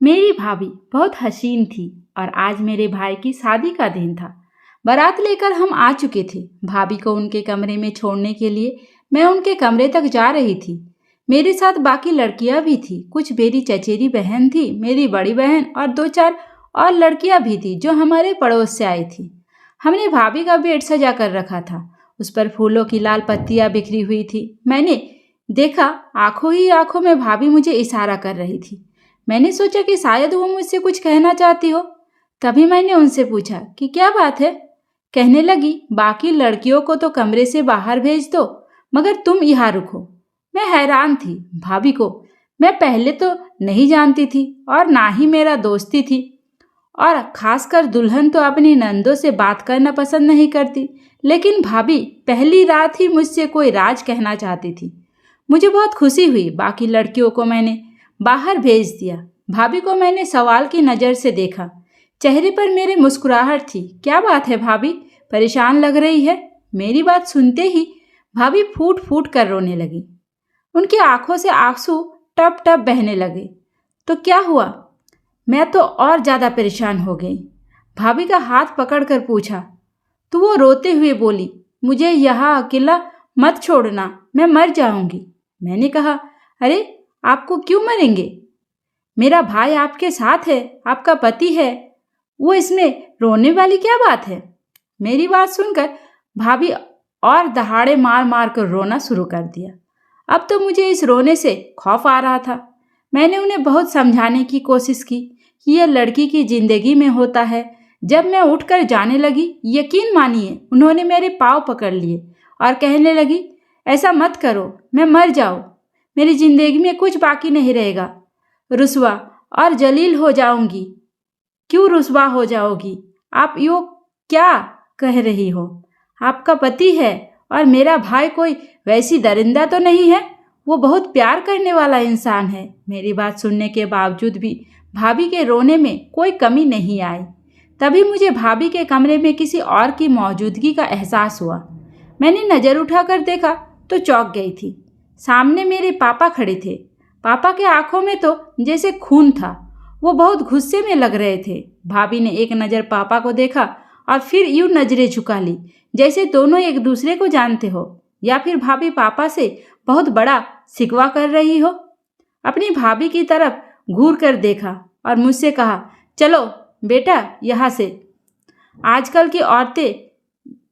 मेरी भाभी बहुत हसीन थी और आज मेरे भाई की शादी का दिन था। बारात लेकर हम आ चुके थे। भाभी को उनके कमरे में छोड़ने के लिए मैं उनके कमरे तक जा रही थी। मेरे साथ बाकी लड़कियां भी थी। कुछ मेरी चचेरी बहन थी, मेरी बड़ी बहन और दो चार और लड़कियां भी थी जो हमारे पड़ोस से आई थी। हमने भाभी का बेड सजा कर रखा था। उस पर फूलों की लाल पत्तियां बिखरी हुई थी। मैंने देखा, आंखों ही आंखों में भाभी मुझे इशारा कर रही थी। मैंने सोचा कि शायद वो मुझसे कुछ कहना चाहती हो। तभी मैंने उनसे पूछा कि क्या बात है। कहने लगी, बाकी लड़कियों को तो कमरे से बाहर भेज दो, मगर तुम यहाँ रुको। मैं हैरान थी। भाभी को मैं पहले तो नहीं जानती थी और ना ही मेरा दोस्ती थी, और खासकर दुल्हन तो अपनी नंदों से बात करना पसंद नहीं करती। लेकिन भाभी पहली रात ही मुझसे कोई राज कहना चाहती थी। मुझे बहुत खुशी हुई। बाकी लड़कियों को मैंने बाहर भेज दिया। भाभी को मैंने सवाल की नज़र से देखा। चेहरे पर मेरे मुस्कुराहट थी। क्या बात है भाभी, परेशान लग रही है? मेरी बात सुनते ही भाभी फूट फूट कर रोने लगी। उनकी आंखों से आंसू टप टप बहने लगे। तो क्या हुआ? मैं तो और ज़्यादा परेशान हो गई। भाभी का हाथ पकड़कर पूछा तो वो रोते हुए बोली, मुझे यहाँ अकेला मत छोड़ना, मैं मर जाऊंगी। मैंने कहा, अरे आपको क्यों मरेंगे? मेरा भाई आपके साथ है, आपका पति है, वो इसमें रोने वाली क्या बात है? मेरी बात सुनकर भाभी और दहाड़े मार मार कर रोना शुरू कर दिया। अब तो मुझे इस रोने से खौफ आ रहा था। मैंने उन्हें बहुत समझाने की कोशिश की कि यह लड़की की जिंदगी में होता है। जब मैं उठकर जाने लगी, यकीन मानिए उन्होंने मेरे पाँव पकड़ लिए और कहने लगी, ऐसा मत करो, मैं मर जाऊँ, मेरी जिंदगी में कुछ बाकी नहीं रहेगा। रुसवा और जलील हो जाऊंगी। क्यों रुसवा हो जाओगी? आप यो क्या कह रही हो? आपका पति है और मेरा भाई कोई वैसी दरिंदा तो नहीं है। वो बहुत प्यार करने वाला इंसान है। मेरी बात सुनने के बावजूद भी भाभी के रोने में कोई कमी नहीं आई। तभी मुझे भाभी के कमरे में किसी और की मौजूदगी का एहसास हुआ। मैंने नज़र उठाकर देखा तो चौंक गई थी। सामने मेरे पापा खड़े थे। पापा के आंखों में तो जैसे खून था। वो बहुत गुस्से में लग रहे थे। भाभी ने एक नज़र पापा को देखा और फिर यूं नजरें झुका ली जैसे दोनों एक दूसरे को जानते हो, या फिर भाभी पापा से बहुत बड़ा शिकवा कर रही हो। अपनी भाभी की तरफ घूर कर देखा और मुझसे कहा, चलो बेटा यहाँ से। आजकल की औरतें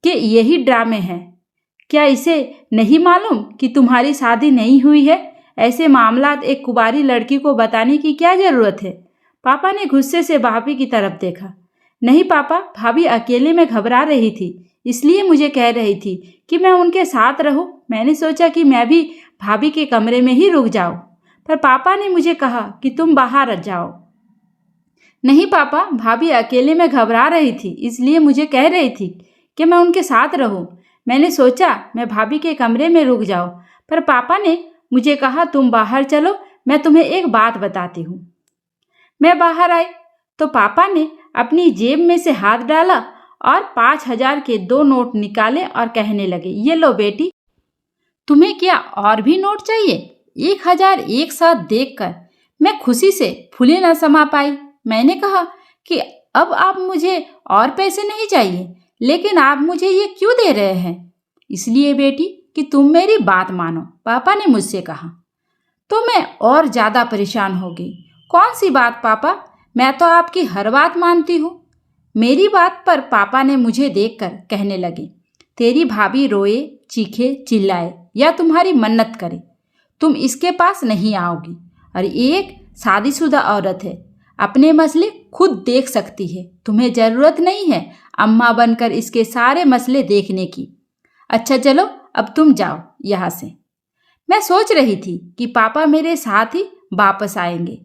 के यही ड्रामे हैं। क्या इसे नहीं मालूम कि तुम्हारी शादी नहीं हुई है? ऐसे मामलात एक कुंवारी लड़की को बताने की क्या ज़रूरत है? पापा ने गुस्से से भाभी की तरफ देखा। नहीं पापा, भाभी अकेले में घबरा रही थी, इसलिए मुझे कह रही थी कि मैं उनके साथ रहूं। मैंने सोचा कि मैं भी भाभी के कमरे में ही रुक जाऊं, पर पापा ने मुझे कहा कि तुम बाहर जाओ। नहीं पापा, भाभी अकेले में घबरा रही थी, इसलिए मुझे कह रही थी कि मैं उनके साथ रहूं। मैंने सोचा मैं भाभी के कमरे में रुक जाऊं, पर पापा ने मुझे कहा तुम बाहर चलो, मैं तुम्हें एक बात बताती हूँ। मैं बाहर आई तो पापा ने अपनी जेब में से हाथ डाला और 5,000 के 2 नोट निकाले और कहने लगे, ये लो बेटी, तुम्हें क्या और भी नोट चाहिए? 1,000 एक साथ देखकर मैं खुशी से फूले न समा पाई। मैंने कहा कि अब आप मुझे और पैसे नहीं चाहिए, लेकिन आप मुझे ये क्यों दे रहे हैं? इसलिए बेटी कि तुम मेरी बात मानो, पापा ने मुझसे कहा। तो मैं और ज़्यादा परेशान हो गई। कौन सी बात पापा? मैं तो आपकी हर बात मानती हूँ। मेरी बात पर पापा ने मुझे देखकर कहने लगे, तेरी भाभी रोए, चीखे, चिल्लाए या तुम्हारी मन्नत करे, तुम इसके पास नहीं आओगी। और एक शादीशुदा औरत है, अपने मसले खुद देख सकती है। तुम्हें ज़रूरत नहीं है अम्मा बनकर इसके सारे मसले देखने की। अच्छा चलो, अब तुम जाओ यहाँ से। मैं सोच रही थी कि पापा मेरे साथ ही वापस आएंगे,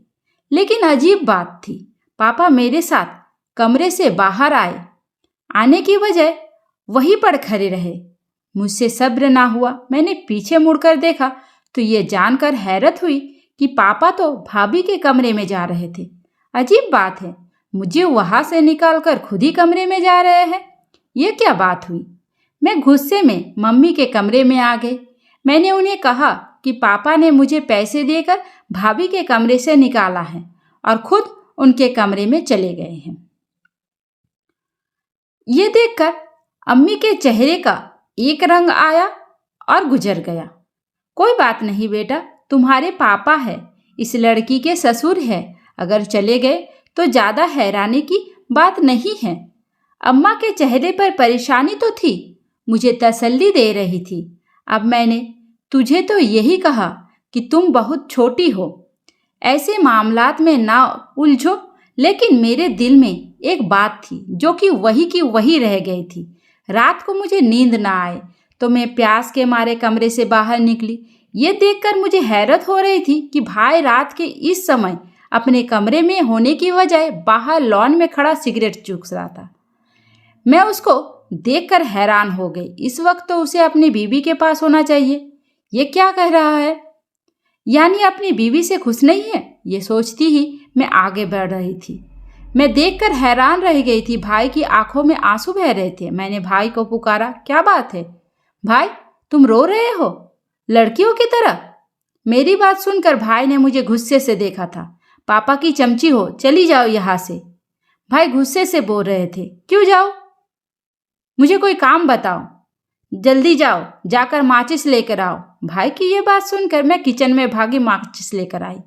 लेकिन अजीब बात थी, पापा मेरे साथ कमरे से बाहर आने की बजाय वहीं पर खड़े रहे। मुझसे सब्र ना हुआ। मैंने पीछे मुड़कर देखा तो ये जानकर हैरत हुई कि पापा तो भाभी के कमरे में जा रहे थे। अजीब बात है, मुझे वहाँ से निकालकर खुद ही कमरे में जा रहे हैं। ये क्या बात हुई? मैं गुस्से में मम्मी के कमरे में आ गई। मैंने उन्हें कहा कि पापा ने मुझे पैसे देकर भाभी के कमरे से निकाला है और खुद उनके कमरे में चले गए हैं। ये देखकर अम्मी के चेहरे का एक रंग आया और गुजर गया। कोई बात नहीं बेटा, तुम्हारे पापा है, इस लड़की के ससुर है, अगर चले गए तो ज्यादा हैरानी की बात नहीं है। अम्मा के चेहरे पर परेशानी तो थी, मुझे तसल्ली दे रही थी। अब मैंने तुझे तो यही कहा कि तुम बहुत छोटी हो, ऐसे मामलात में ना उलझो, लेकिन मेरे दिल में एक बात थी जो कि वही की वही रह गई थी। रात को मुझे नींद ना आए तो मैं प्यास के मारे कमरे से बाहर निकली। ये देखकर मुझे हैरत हो रही थी कि भाई रात के इस समय अपने कमरे में होने की बजाय बाहर लॉन में खड़ा सिगरेट चूस रहा था। मैं उसको देखकर हैरान हो गई। इस वक्त तो उसे अपनी बीवी के पास होना चाहिए। ये क्या कह रहा है? यानी अपनी बीवी से खुश नहीं है? ये सोचती ही मैं आगे बढ़ रही थी। मैं देखकर हैरान रह गई थी। भाई की आंखों में आंसू बह रहे थे। मैंने भाई को पुकारा, क्या बात है भाई, तुम रो रहे हो लड़कियों की तरह? मेरी बात सुनकर भाई ने मुझे गुस्से से देखा था। पापा की चमची हो, चली जाओ यहाँ से। भाई गुस्से से बोल रहे थे, क्यों जाओ? मुझे कोई काम बताओ, जल्दी जाओ, जाकर माचिस लेकर आओ। भाई की ये बात सुनकर मैं किचन में भागी, माचिस लेकर आई।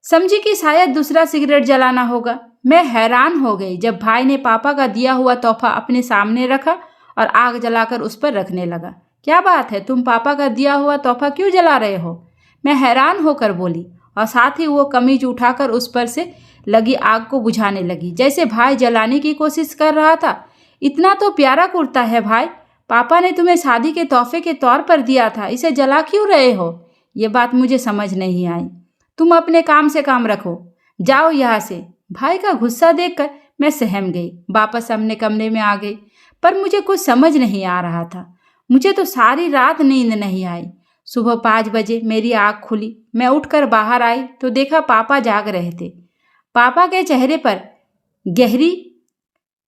समझी कि शायद दूसरा सिगरेट जलाना होगा। मैं हैरान हो गई जब भाई ने पापा का दिया हुआ तोहफा अपने सामने रखा और आग जलाकर उस पर रखने लगा। क्या बात है, तुम पापा का दिया हुआ तोहफा क्यों जला रहे हो? मैं हैरान होकर बोली और साथ ही वो कमीज उठाकर उस पर से लगी आग को बुझाने लगी, जैसे भाई जलाने की कोशिश कर रहा था। इतना तो प्यारा कुर्ता है भाई, पापा ने तुम्हें शादी के तोहफे के तौर पर दिया था, इसे जला क्यों रहे हो? ये बात मुझे समझ नहीं आई। तुम अपने काम से काम रखो, जाओ यहाँ से। भाई का गुस्सा देखकर मैं सहम गई, वापस अपने कमरे में आ गई। पर मुझे कुछ समझ नहीं आ रहा था। मुझे तो सारी रात नींद नहीं आई। सुबह 5 बजे मेरी आँख खुली। मैं उठकर बाहर आई तो देखा पापा जाग रहे थे। पापा के चेहरे पर गहरी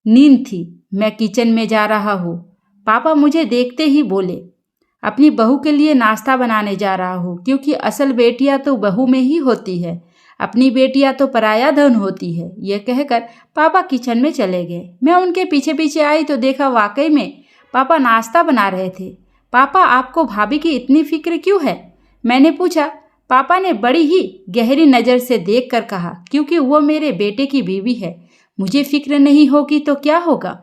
नींद थी। मैं किचन में जा रहा हूँ। पापा मुझे देखते ही बोले, अपनी बहू के लिए नाश्ता बनाने जा रहा हूँ, क्योंकि असल बेटियाँ तो बहू में ही होती है, अपनी बेटियाँ तो पराया धन होती है। यह कहकर पापा किचन में चले गए। मैं उनके पीछे पीछे आई तो देखा वाकई में पापा नाश्ता बना रहे थे। पापा, आपको भाभी की इतनी फिक्र क्यों है? मैंने पूछा। पापा ने बड़ी ही गहरी नज़र से देखकर कहा, क्योंकि वो मेरे बेटे की बीवी है, मुझे फिक्र नहीं होगी तो क्या होगा?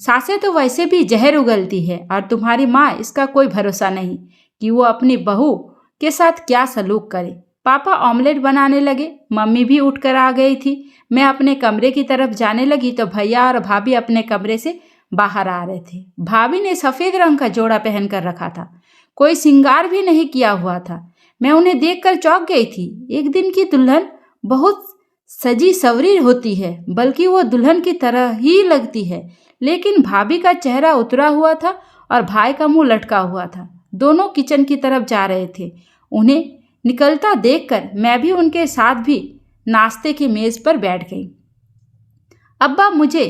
सासें तो वैसे भी जहर उगलती है और तुम्हारी माँ, इसका कोई भरोसा नहीं कि वो अपनी बहू के साथ क्या सलूक करे। पापा ऑमलेट बनाने लगे। मम्मी भी उठकर आ गई थी। मैं अपने कमरे की तरफ जाने लगी तो भैया और भाभी अपने कमरे से बाहर आ रहे थे। भाभी ने सफ़ेद रंग का जोड़ा पहन कर रखा था, कोई श्रृंगार भी नहीं किया हुआ था। मैं उन्हें देखकर चौंक गई थी। एक दिन की दुल्हन बहुत सजी सवरी होती है, बल्कि वो दुल्हन की तरह ही लगती है। लेकिन भाभी का चेहरा उतरा हुआ था और भाई का मुंह लटका हुआ था। दोनों किचन की तरफ जा रहे थे। उन्हें निकलता देखकर मैं भी उनके साथ भी नाश्ते की मेज पर बैठ गई। अब्बा मुझे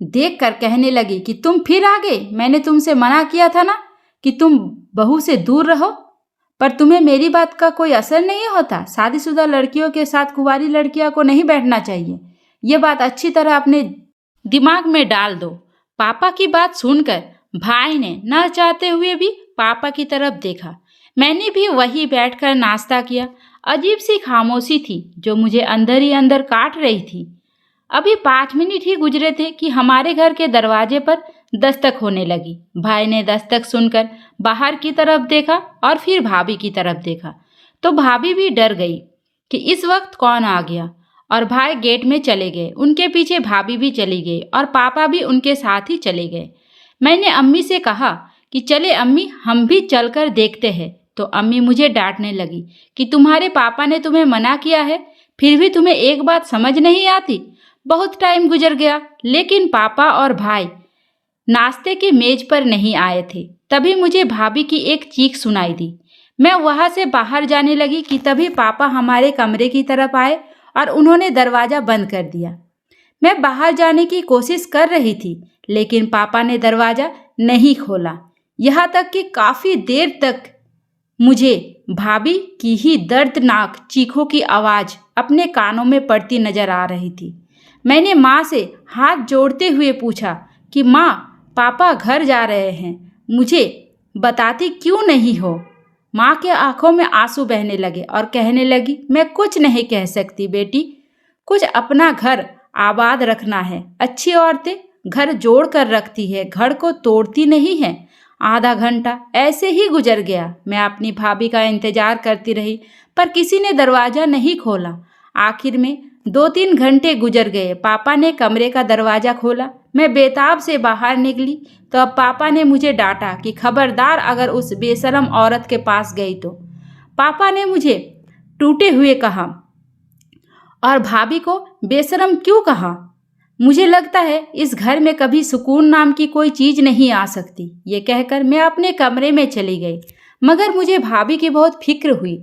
देखकर कहने लगी कि तुम फिर आ गए। मैंने तुमसे मना किया था ना कि तुम बहू से दूर रहो, पर तुम्हें मेरी बात का कोई असर नहीं होता। शादीशुदा लड़कियों के साथ कुंवारी लड़कियों को नहीं बैठना चाहिए। ये बात अच्छी तरह अपने दिमाग में डाल दो। पापा की बात सुनकर भाई ने न चाहते हुए भी पापा की तरफ देखा। मैंने भी वहीं बैठकर नाश्ता किया। अजीब सी खामोशी थी जो मुझे अंदर ही अंदर काट रही थी। अभी 5 मिनट ही गुजरे थे कि हमारे घर के दरवाजे पर दस्तक होने लगी। भाई ने दस्तक सुनकर बाहर की तरफ देखा और फिर भाभी की तरफ देखा तो भाभी भी डर गई कि इस वक्त कौन आ गया, और भाई गेट में चले गए। उनके पीछे भाभी भी चली गई और पापा भी उनके साथ ही चले गए। मैंने अम्मी से कहा कि चले अम्मी, हम भी चलकर देखते हैं। तो अम्मी मुझे डांटने लगी कि तुम्हारे पापा ने तुम्हें मना किया है, फिर भी तुम्हें एक बात समझ नहीं आती। बहुत टाइम गुजर गया, लेकिन पापा और भाई नाश्ते की मेज पर नहीं आए थे। तभी मुझे भाभी की एक चीख सुनाई दी। मैं वहां से बाहर जाने लगी कि तभी पापा हमारे कमरे की तरफ आए और उन्होंने दरवाज़ा बंद कर दिया। मैं बाहर जाने की कोशिश कर रही थी, लेकिन पापा ने दरवाज़ा नहीं खोला। यहाँ तक कि काफ़ी देर तक मुझे भाभी की ही दर्दनाक चीखों की आवाज़ अपने कानों में पड़ती नजर आ रही थी। मैंने माँ से हाथ जोड़ते हुए पूछा कि माँ, पापा घर जा रहे हैं, मुझे बताती क्यों नहीं हो? माँ के आंखों में आंसू बहने लगे और कहने लगी, मैं कुछ नहीं कह सकती बेटी, कुछ अपना घर आबाद रखना है। अच्छी औरतें घर जोड़ कर रखती है, घर को तोड़ती नहीं है। आधा घंटा ऐसे ही गुजर गया। मैं अपनी भाभी का इंतजार करती रही, पर किसी ने दरवाज़ा नहीं खोला। आखिर में 2-3 घंटे गुजर गए। पापा ने कमरे का दरवाज़ा खोला। मैं बेताब से बाहर निकली तो अब पापा ने मुझे डांटा कि खबरदार अगर उस बेशरम औरत के पास गई तो। पापा ने मुझे टूटे हुए कहा, और भाभी को बेशरम क्यों कहा? मुझे लगता है इस घर में कभी सुकून नाम की कोई चीज़ नहीं आ सकती। ये कहकर मैं अपने कमरे में चली गई, मगर मुझे भाभी की बहुत फिक्र हुई।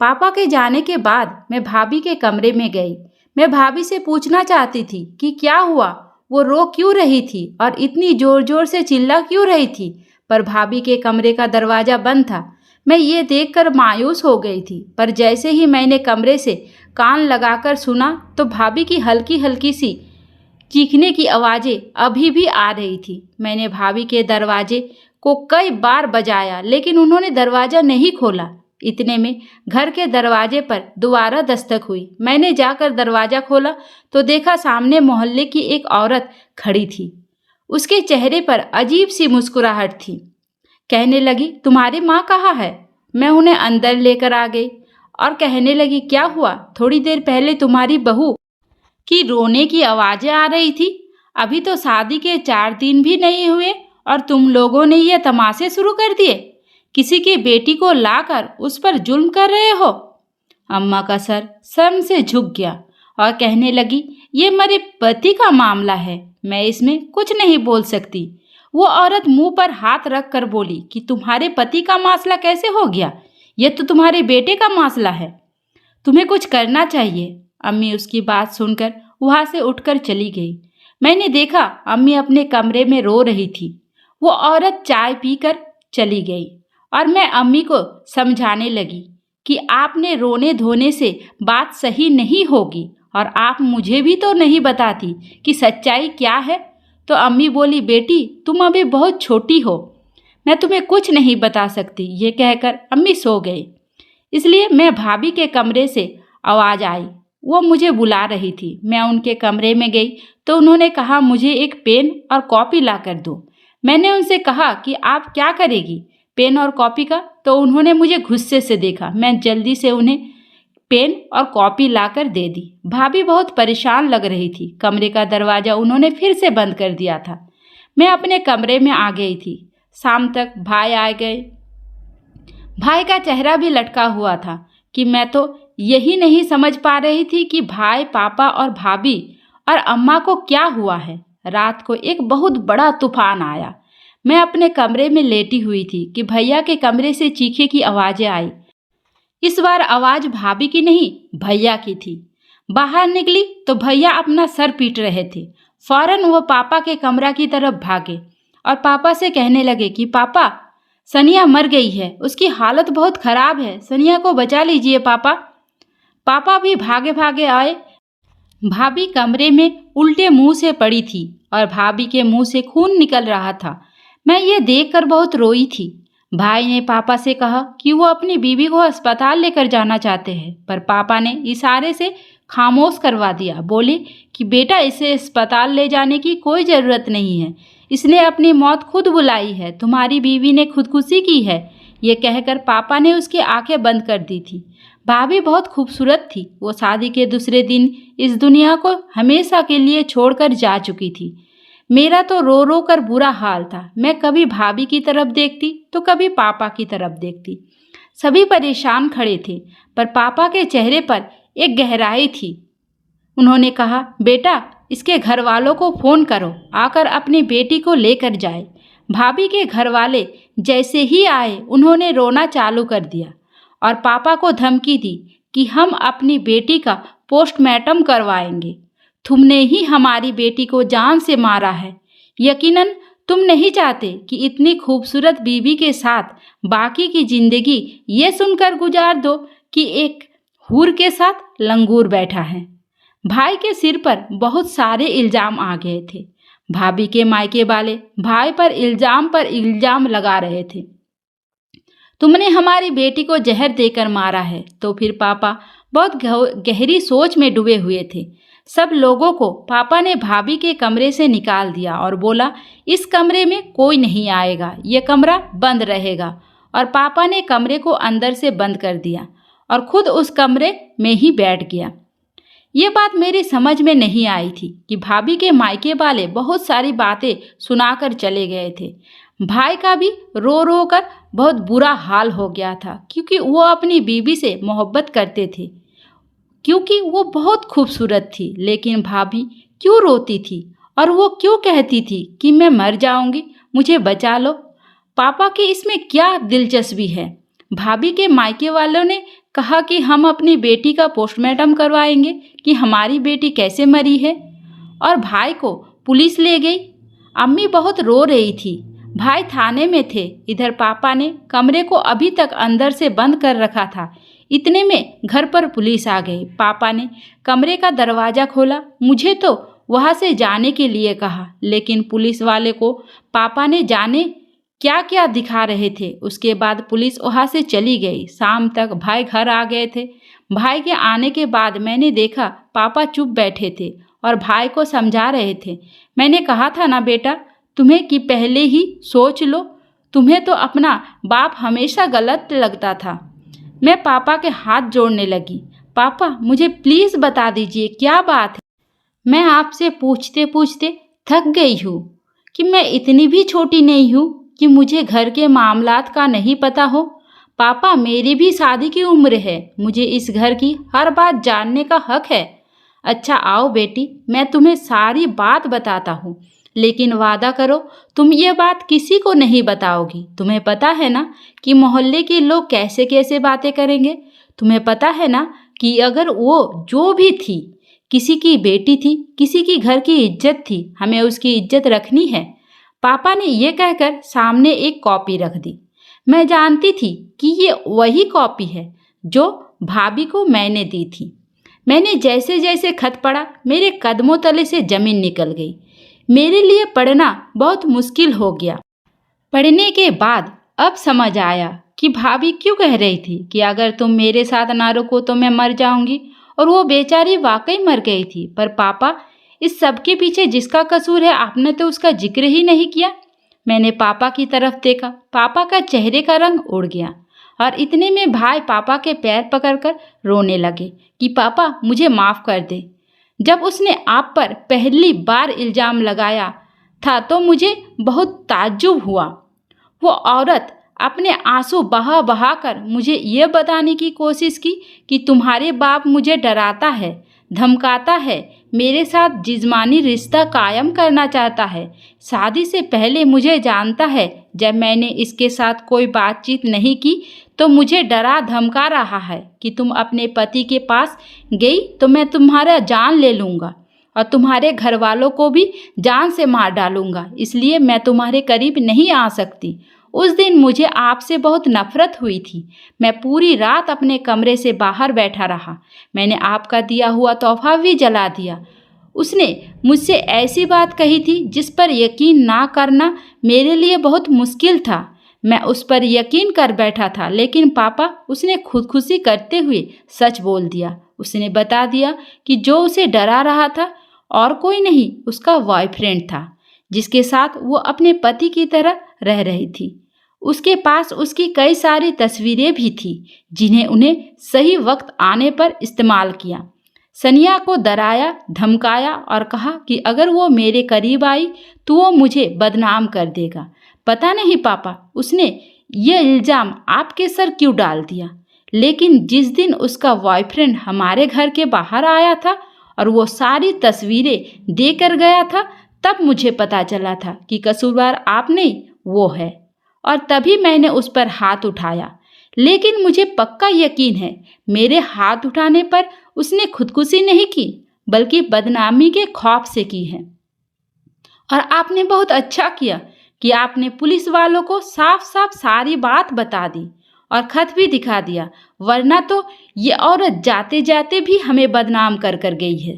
पापा के जाने के बाद मैं भाभी के कमरे में गई। मैं भाभी से पूछना चाहती थी कि क्या हुआ, वो रो क्यों रही थी और इतनी ज़ोर ज़ोर से चिल्ला क्यों रही थी, पर भाभी के कमरे का दरवाज़ा बंद था। मैं ये देखकर मायूस हो गई थी, पर जैसे ही मैंने कमरे से कान लगाकर सुना तो भाभी की हल्की हल्की सी चीखने की आवाज़ें अभी भी आ रही थी। मैंने भाभी के दरवाजे को कई बार बजाया, लेकिन उन्होंने दरवाज़ा नहीं खोला। इतने में घर के दरवाजे पर दोबारा दस्तक हुई। मैंने जाकर दरवाज़ा खोला तो देखा सामने मोहल्ले की एक औरत खड़ी थी। उसके चेहरे पर अजीब सी मुस्कुराहट थी। कहने लगी, तुम्हारी माँ कहाँ है? मैं उन्हें अंदर लेकर आ गई और कहने लगी, क्या हुआ? थोड़ी देर पहले तुम्हारी बहू की रोने की आवाज़ें आ रही थी। अभी तो शादी के 4 दिन भी नहीं हुए और तुम लोगों ने ये तमाशे शुरू कर दिए। किसी की बेटी को लाकर उस पर जुल्म कर रहे हो। अम्मा का सर शर्म से झुक गया और कहने लगी, ये मेरे पति का मामला है, मैं इसमें कुछ नहीं बोल सकती। वो औरत मुंह पर हाथ रख कर बोली कि तुम्हारे पति का मसला कैसे हो गया? ये तो तुम्हारे बेटे का मसला है, तुम्हें कुछ करना चाहिए। अम्मी उसकी बात सुनकर वहाँ से उठकर चली गई। मैंने देखा अम्मी अपने कमरे में रो रही थी। वो औरत चाय पीकर चली गई और मैं अम्मी को समझाने लगी कि आपने रोने धोने से बात सही नहीं होगी और आप मुझे भी तो नहीं बताती कि सच्चाई क्या है। तो अम्मी बोली, बेटी तुम अभी बहुत छोटी हो, मैं तुम्हें कुछ नहीं बता सकती। ये कहकर अम्मी सो गई। इसलिए मैं भाभी के कमरे से आवाज़ आई, वो मुझे बुला रही थी। मैं उनके कमरे में गई तो उन्होंने कहा, मुझे एक पेन और कॉपी ला कर दो। मैंने उनसे कहा कि आप क्या करेगी, पेन और कॉपी का? तो उन्होंने मुझे गुस्से से देखा। मैं जल्दी से उन्हें पेन और कॉपी लाकर दे दी। भाभी बहुत परेशान लग रही थी। कमरे का दरवाज़ा उन्होंने फिर से बंद कर दिया था। मैं अपने कमरे में आ गई थी। शाम तक भाई आ गए। भाई का चेहरा भी लटका हुआ था कि मैं तो यही नहीं समझ पा रही थी कि भाई, पापा और भाभी और अम्मा को क्या हुआ है। रात को एक बहुत बड़ा तूफान आया। मैं अपने कमरे में लेटी हुई थी कि भैया के कमरे से चीखे की आवाज़ें आई। इस बार आवाज़ भाभी की नहीं, भैया की थी। बाहर निकली तो भैया अपना सर पीट रहे थे। फौरन वो पापा के कमरा की तरफ भागे और पापा से कहने लगे कि पापा, सनिया मर गई है, उसकी हालत बहुत खराब है, सनिया को बचा लीजिए पापा। पापा भी भागे भागे आए। भाभी कमरे में उल्टे मुंह से पड़ी थी और भाभी के मुंह से खून निकल रहा था। मैं ये देखकर बहुत रोई थी। भाई ने पापा से कहा कि वो अपनी बीवी को अस्पताल लेकर जाना चाहते हैं, पर पापा ने इशारे से खामोश करवा दिया। बोले कि बेटा, इसे अस्पताल ले जाने की कोई ज़रूरत नहीं है, इसने अपनी मौत खुद बुलाई है, तुम्हारी बीवी ने खुदकुशी की है। ये कहकर पापा ने उसकी आंखें बंद कर दी थी। भाभी बहुत खूबसूरत थी। वो शादी के दूसरे दिन इस दुनिया को हमेशा के लिए छोड़कर जा चुकी थी। मेरा तो रो रो कर बुरा हाल था। मैं कभी भाभी की तरफ देखती तो कभी पापा की तरफ देखती। सभी परेशान खड़े थे, पर पापा के चेहरे पर एक गहराई थी। उन्होंने कहा, बेटा, इसके घर वालों को फ़ोन करो, आकर अपनी बेटी को लेकर जाए। भाभी के घर वाले जैसे ही आए उन्होंने रोना चालू कर दिया और पापा को धमकी दी कि हम अपनी बेटी का पोस्टमार्टम करवाएंगे। तुमने ही हमारी बेटी को जान से मारा है, यकीनन तुम नहीं चाहते कि इतनी खूबसूरत बीवी के साथ बाकी की जिंदगी ये सुनकर गुजार दो कि एक हूर के साथ लंगूर बैठा है। भाई के सिर पर बहुत सारे इल्जाम आ गए थे। भाभी के मायके वाले भाई पर इल्जाम लगा रहे थे। तुमने हमारी बेटी को जहर देकर मारा है। तो फिर पापा बहुत गहरी सोच में डूबे हुए थे। सब लोगों को पापा ने भाभी के कमरे से निकाल दिया और बोला, इस कमरे में कोई नहीं आएगा, यह कमरा बंद रहेगा। और पापा ने कमरे को अंदर से बंद कर दिया और खुद उस कमरे में ही बैठ गया। ये बात मेरी समझ में नहीं आई थी कि भाभी के मायके वाले बहुत सारी बातें सुनाकर चले गए थे। भाई का भी रो रो कर बहुत बुरा हाल हो गया था, क्योंकि वो अपनी बीवी से मोहब्बत करते थे, क्योंकि वो बहुत खूबसूरत थी। लेकिन भाभी क्यों रोती थी और वो क्यों कहती थी कि मैं मर जाऊंगी, मुझे बचा लो। पापा की इसमें क्या दिलचस्पी है? भाभी के मायके वालों ने कहा कि हम अपनी बेटी का पोस्टमार्टम करवाएंगे कि हमारी बेटी कैसे मरी है, और भाई को पुलिस ले गई। अम्मी बहुत रो रही थी। भाई थाने में थे। इधर पापा ने कमरे को अभी तक अंदर से बंद कर रखा था। इतने में घर पर पुलिस आ गई। पापा ने कमरे का दरवाज़ा खोला। मुझे तो वहाँ से जाने के लिए कहा, लेकिन पुलिस वाले को पापा ने जाने क्या क्या दिखा रहे थे। उसके बाद पुलिस वहाँ से चली गई। शाम तक भाई घर आ गए थे। भाई के आने के बाद मैंने देखा पापा चुप बैठे थे और भाई को समझा रहे थे। मैंने कहा था ना बेटा तुम्हें कि पहले ही सोच लो, तुम्हें तो अपना बाप हमेशा गलत लगता था। मैं पापा के हाथ जोड़ने लगी। पापा मुझे प्लीज़ बता दीजिए क्या बात है। मैं आपसे पूछते पूछते थक गई हूँ कि मैं इतनी भी छोटी नहीं हूँ कि मुझे घर के मामलात का नहीं पता हो। पापा मेरी भी शादी की उम्र है, मुझे इस घर की हर बात जानने का हक है। अच्छा आओ बेटी, मैं तुम्हें सारी बात बताता हूँ, लेकिन वादा करो तुम ये बात किसी को नहीं बताओगी। तुम्हें पता है ना कि मोहल्ले के लोग कैसे कैसे बातें करेंगे। तुम्हें पता है ना कि अगर वो जो भी थी, किसी की बेटी थी, किसी की घर की इज्जत थी, हमें उसकी इज्जत रखनी है। पापा ने यह कहकर सामने एक कॉपी रख दी। मैं जानती थी कि ये वही कॉपी है जो भाभी को मैंने दी थी। मैंने जैसे जैसे खत पढ़ा मेरे कदमों तले से जमीन निकल गई। मेरे लिए पढ़ना बहुत मुश्किल हो गया। पढ़ने के बाद अब समझ आया कि भाभी क्यों कह रही थी कि अगर तुम मेरे साथ ना रुको तो मैं मर जाऊंगी, और वो बेचारी वाकई मर गई थी। पर पापा इस सब के पीछे जिसका कसूर है आपने तो उसका जिक्र ही नहीं किया। मैंने पापा की तरफ देखा। पापा का चेहरे का रंग उड़ गया और इतने में भाई पापा के पैर पकड़कर रोने लगे कि पापा मुझे माफ़ कर दे। जब उसने आप पर पहली बार इल्ज़ाम लगाया था तो मुझे बहुत ताज्जुब हुआ। वो औरत अपने आंसू बहा बहा कर मुझे ये बताने की कोशिश की कि तुम्हारे बाप मुझे डराता है, धमकाता है, मेरे साथ जिस्मानी रिश्ता कायम करना चाहता है, शादी से पहले मुझे जानता है। जब मैंने इसके साथ कोई बातचीत नहीं की तो मुझे डरा धमका रहा है कि तुम अपने पति के पास गई तो मैं तुम्हारा जान ले लूँगा और तुम्हारे घर वालों को भी जान से मार डालूँगा, इसलिए मैं तुम्हारे करीब नहीं आ सकती। उस दिन मुझे आपसे बहुत नफरत हुई थी। मैं पूरी रात अपने कमरे से बाहर बैठा रहा। मैंने आपका दिया हुआ तोहफा भी जला दिया। उसने मुझसे ऐसी बात कही थी जिस पर यकीन ना करना मेरे लिए बहुत मुश्किल था। मैं उस पर यकीन कर बैठा था, लेकिन पापा उसने खुदकुशी करते हुए सच बोल दिया। उसने बता दिया कि जो उसे डरा रहा था और कोई नहीं, उसका बॉयफ्रेंड था जिसके साथ वो अपने पति की तरह रह रही थी। उसके पास उसकी कई सारी तस्वीरें भी थी जिन्हें उन्हें सही वक्त आने पर इस्तेमाल किया। सनिया को डराया, धमकाया और कहा कि अगर वो मेरे करीब आई तो वो मुझे बदनाम कर देगा। पता नहीं पापा उसने ये इल्ज़ाम आपके सर क्यों डाल दिया। लेकिन जिस दिन उसका बॉयफ्रेंड हमारे घर के बाहर आया था और वो सारी तस्वीरें देकर गया था, तब मुझे पता चला था कि कसूरवार आप नहीं, वो है। और तभी मैंने उस पर हाथ उठाया। लेकिन मुझे पक्का यकीन है मेरे हाथ उठाने पर उसने खुदकुशी नहीं की, बल्कि बदनामी के खौफ से की है। और आपने बहुत अच्छा किया कि आपने पुलिस वालों को साफ साफ सारी बात बता दी और खत भी दिखा दिया, वरना तो ये औरत जाते जाते भी हमें बदनाम कर कर गई है।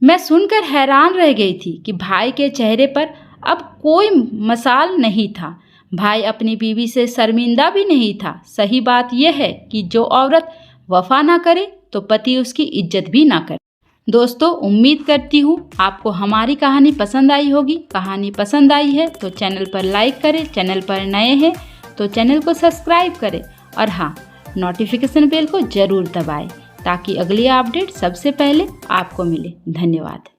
मैं सुनकर हैरान रह गई थी कि भाई के चेहरे पर अब कोई मसाल नहीं था। भाई अपनी बीवी से शर्मिंदा भी नहीं था। सही बात यह है कि जो औरत वफा ना करे तो पति उसकी इज्जत भी ना करे। दोस्तों, उम्मीद करती हूँ आपको हमारी कहानी पसंद आई होगी। कहानी पसंद आई है तो चैनल पर लाइक करें, चैनल पर नए हैं तो चैनल को सब्सक्राइब करें और हाँ, नोटिफिकेशन बेल को ज़रूर दबाएं ताकि अगली अपडेट सबसे पहले आपको मिले। धन्यवाद।